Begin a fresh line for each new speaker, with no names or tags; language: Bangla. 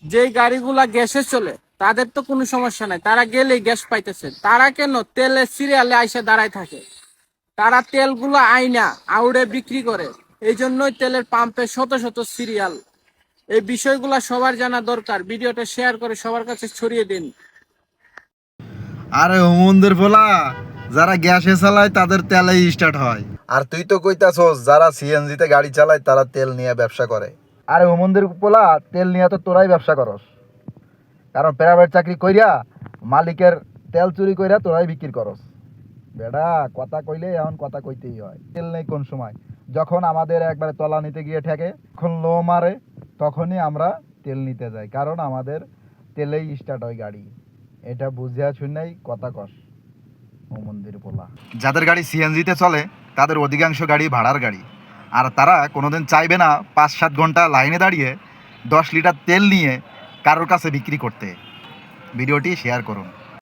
যেই গাড়িগুলা গ্যাসে চলে তাদের তো কোনো সমস্যা নাই, তারা গেলেই গ্যাস পাইতেছে। তারা কেন তেলের সিরিয়ালে আইসা দাঁড়ায় থাকে? তারা তেলগুলো আইনা আউড়ে বিক্রি করে। এই জন্যই তেলের পাম্পে শত শত সিরিয়াল। এই বিষয়গুলো সবার জানা দরকার। ভিডিওটা শেয়ার করে সবার কাছে ছড়িয়ে দিন।
আরে ওমনদের বলা, যারা গ্যাসে চালায় তাদের তেলেই স্টার্ট হয়। আর তুই তো কইতাছস যারা সিএনজি তে গাড়ি চালায় তারা তেল নিয়ে ব্যবসা করে। আরে ওমনদের পোলা, তেল নিয়ে তো তোরাই ব্যবসা করস। কারণ প্রাইভেট চাকরি কইরা মালিকের তেল চুরি কইরা তোরাই বিক্রি করস। বেডা কথা কইলে এখন কথা কইতেই হয়। তেল নেই কোন সময়, যখন আমাদের একবারে তলা নিতে গিয়ে ঠেকে, যখন লো মারে তখনই আমরা তেল নিতে যাই, কারণ আমাদের তেলেই স্টার্ট হয় গাড়ি। এটা বুঝিয়া শুনেই কথা কস ও মন্দির পোলা। যাদের গাড়ি সিএনজিতে চলে তাদের অধিকাংশ গাড়ি ভাড়ার গাড়ি, আর তারা কোনোদিন চাইবে না 5-7 ঘন্টা লাইনে দাঁড়িয়ে 10 লিটার তেল নিয়ে কারোর কাছে বিক্রি করতে। ভিডিওটি শেয়ার করুন।